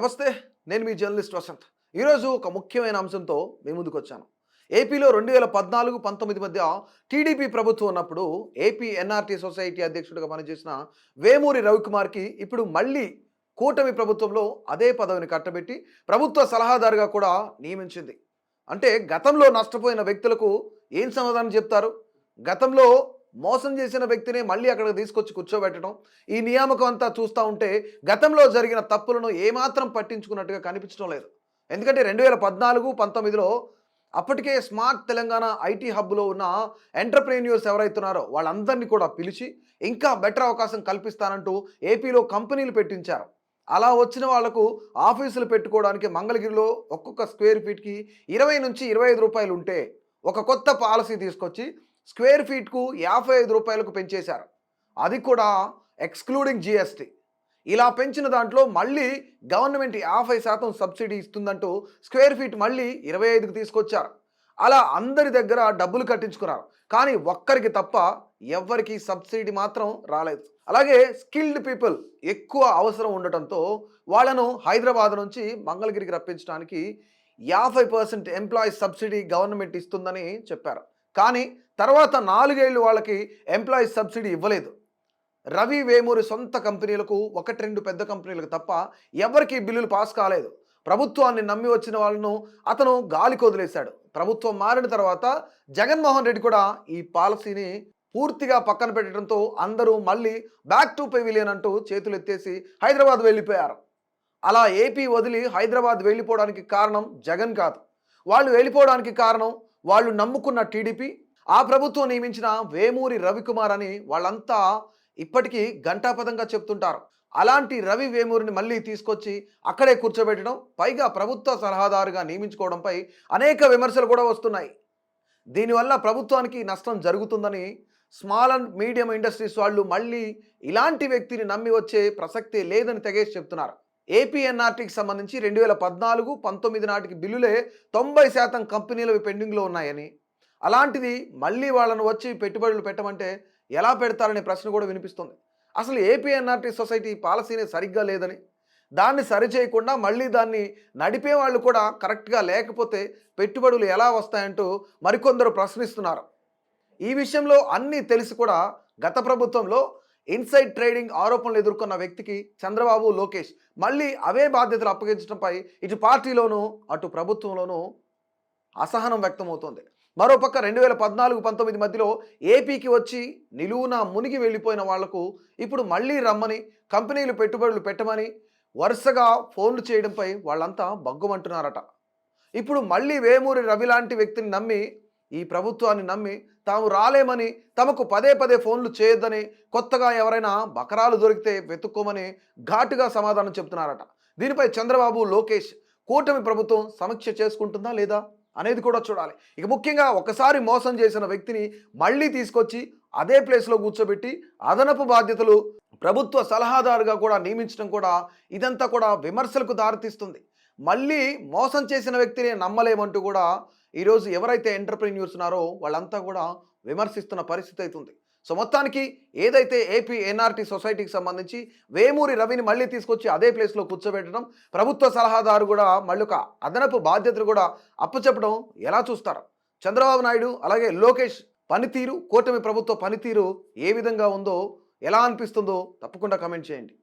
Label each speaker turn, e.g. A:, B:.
A: నమస్తే. నేను మీ జర్నలిస్ట్ వసంత్. ఈరోజు ఒక ముఖ్యమైన అంశంతో మీ ముందుకొచ్చాను. ఏపీలో 2014-19 మధ్య టీడీపీ ప్రభుత్వం ఉన్నప్పుడు ఏపీ ఎన్ఆర్టీ సొసైటీ అధ్యక్షుడిగా పనిచేసిన వేమూరి రవికుమార్‌కి ఇప్పుడు మళ్ళీ కూటమి ప్రభుత్వంలో అదే పదవిని కట్టబెట్టి ప్రభుత్వ సలహాదారుగా కూడా నియమించింది. అంటే గతంలో నష్టపోయిన వ్యక్తులకు ఏం సమాధానం చెప్తారు? గతంలో మోసం చేసిన వ్యక్తిని మళ్ళీ అక్కడికి తీసుకొచ్చి కూర్చోబెట్టడం, ఈ నియామకం అంతా చూస్తా ఉంటే గతంలో జరిగిన తప్పులను ఏమాత్రం పట్టించుకున్నట్టుగా కనిపించడం లేదు. ఎందుకంటే 2014-19లో అప్పటికే స్మార్ట్ తెలంగాణ ఐటీ హబ్‌లో ఉన్న ఎంటర్‌ప్రెన్యూర్స్ ఎవరైతున్నారో వాళ్ళందరినీ కూడా పిలిచి ఇంకా బెటర్ అవకాశం కల్పిస్తానంటూ ఏపీలో కంపెనీలు పెట్టించారు. అలా వచ్చిన వాళ్లకు ఆఫీసులు పెట్టుకోవడానికి మంగళగిరిలో ఒక్కొక్క స్క్వేర్ ఫీట్‌కి రూ. 20-25 ఉంటే ఒక కొత్త పాలసీ తీసుకొచ్చి స్క్వేర్ ఫీట్‌కు రూ. 55కు పెంచేశారు. అది కూడా ఎక్స్‌క్లూడింగ్ జీఎస్టీ. ఇలా పెంచిన దాంట్లో మళ్ళీ గవర్నమెంట్ 50% సబ్సిడీ ఇస్తుందంటూ స్క్వేర్ ఫీట్ మళ్ళీ 25కి తీసుకొచ్చారు. అలా అందరి దగ్గర డబ్బులు కట్టించుకున్నారు. కానీ ఒక్కరికి తప్ప ఎవ్వరికీ సబ్సిడీ మాత్రం రాలేదు. అలాగే స్కిల్డ్ పీపుల్ ఎక్కువ అవసరం ఉండటంతో వాళ్ళను హైదరాబాద్ నుంచి మంగళగిరికి రప్పించడానికి 50% ఎంప్లాయీస్ సబ్సిడీ గవర్నమెంట్ ఇస్తుందని చెప్పారు. కానీ తర్వాత 4 ఏళ్ళు వాళ్ళకి ఎంప్లాయీస్ సబ్సిడీ ఇవ్వలేదు. రవి వేమూరి సొంత కంపెనీలకు 1-2 పెద్ద కంపెనీలకు తప్ప ఎవరికీ బిల్లులు పాస్ కాలేదు. ప్రభుత్వాన్ని నమ్మి వచ్చిన వాళ్ళను అతను గాలికి వదిలేశాడు. ప్రభుత్వం మారిన తర్వాత జగన్మోహన్ రెడ్డి కూడా ఈ పాలసీని పూర్తిగా పక్కన పెట్టడంతో అందరూ మళ్ళీ బ్యాక్ టు పెవిలియన్ అంటూ చేతులు ఎత్తేసి హైదరాబాద్ వెళ్ళిపోయారు. అలా ఏపీ వదిలి హైదరాబాద్ వెళ్ళిపోవడానికి కారణం జగన్ కాదు. వాళ్ళు వెళ్ళిపోవడానికి కారణం వాళ్ళు నమ్ముకున్న టీడీపీ, ఆ ప్రభుత్వం నియమించిన వేమూరి రవికుమార్ అని వాళ్ళంతా ఇప్పటికీ ఘంటాపథంగా చెప్తుంటారు. అలాంటి రవి వేమూరిని మళ్ళీ తీసుకొచ్చి అక్కడే కూర్చోబెట్టడం, పైగా ప్రభుత్వ సలహాదారుగా నియమించుకోవడంపై అనేక విమర్శలు కూడా వస్తున్నాయి. దీనివల్ల ప్రభుత్వానికి నష్టం జరుగుతుందని స్మాల్ అండ్ మీడియం ఇండస్ట్రీస్ వాళ్ళు మళ్ళీ ఇలాంటి వ్యక్తిని నమ్మి వచ్చే ప్రసక్తే లేదని తెగేసి చెప్తున్నారు. ఏపీ ఎన్ఆర్టీకి సంబంధించి 2014-19 నాటికి బిల్లులే 90% కంపెనీలు పెండింగ్లో ఉన్నాయని, అలాంటిది మళ్ళీ వాళ్ళను వచ్చి పెట్టుబడులు పెట్టమంటే ఎలా పెడతారనే ప్రశ్న కూడా వినిపిస్తుంది. అసలు ఏపీ ఎన్ఆర్టీ సొసైటీ పాలసీనే సరిగ్గా లేదని, దాన్ని సరిచేయకుండా మళ్ళీ దాన్ని నడిపే వాళ్ళు కూడా కరెక్ట్గా లేకపోతే పెట్టుబడులు ఎలా వస్తాయంటూ మరికొందరు ప్రశ్నిస్తున్నారు. ఈ విషయంలో అన్నీ తెలిసి కూడా గత ప్రభుత్వంలో ఇన్సైడ్ ట్రేడింగ్ ఆరోపణలు ఎదుర్కొన్న వ్యక్తికి చంద్రబాబు, లోకేష్ మళ్ళీ అవే బాధ్యతలు అప్పగించడంపై ఇటు పార్టీలోనూ అటు ప్రభుత్వంలోనూ అసహనం వ్యక్తమవుతోంది. మరోపక్క 2014-19 మధ్యలో ఏపీకి వచ్చి నిలువున మునిగి వెళ్ళిపోయిన వాళ్లకు ఇప్పుడు మళ్ళీ రమ్మని, కంపెనీలు పెట్టుబడులు పెట్టమని వరుసగా ఫోన్లు చేయడంపై వాళ్ళంతా బగ్గుమంటున్నారట. ఇప్పుడు మళ్ళీ వేమూరి రవి లాంటి వ్యక్తిని నమ్మి, ఈ ప్రభుత్వాన్ని నమ్మి తాము రాలేమని, తమకు పదే పదే ఫోన్లు చేయొద్దని, కొత్తగా ఎవరైనా బకరాలు దొరికితే వెతుక్కోమని ఘాటుగా సమాధానం చెప్తున్నారట. దీనిపై చంద్రబాబు, లోకేష్ కూటమి ప్రభుత్వం సమీక్ష చేసుకుంటుందా లేదా అనేది కూడా చూడాలి. ఇక ముఖ్యంగా ఒకసారి మోసం చేసిన వ్యక్తిని మళ్ళీ తీసుకొచ్చి అదే ప్లేస్లో కూర్చోబెట్టి అదనపు బాధ్యతలు ప్రభుత్వ సలహాదారుగా కూడా నియమించడం కూడా ఇదంతా కూడా విమర్శలకు దారితీస్తుంది. మళ్ళీ మోసం చేసిన వ్యక్తిని నమ్మలేమంటూ కూడా ఈరోజు ఎవరైతే ఎంటర్‌ప్రెన్యూర్స్ ఉన్నారో వాళ్ళంతా కూడా విమర్శిస్తున్న పరిస్థితి అవుతుంది. సో మొత్తానికి ఏదైతే ఏపీ ఎన్ఆర్టీ సొసైటీకి సంబంధించి వేమూరి రవిని మళ్ళీ తీసుకొచ్చి అదే ప్లేస్లో కూర్చోబెట్టడం, ప్రభుత్వ సలహాదారు కూడా మళ్ళీ ఒక అదనపు బాధ్యతలు కూడా అప్పచెప్పడం ఎలా చూస్తారు? చంద్రబాబు నాయుడు అలాగే లోకేష్ పనితీరు, కూటమి ప్రభుత్వ పనితీరు ఏ విధంగా ఉందో, ఎలా అనిపిస్తుందో తప్పకుండా కామెంట్ చేయండి.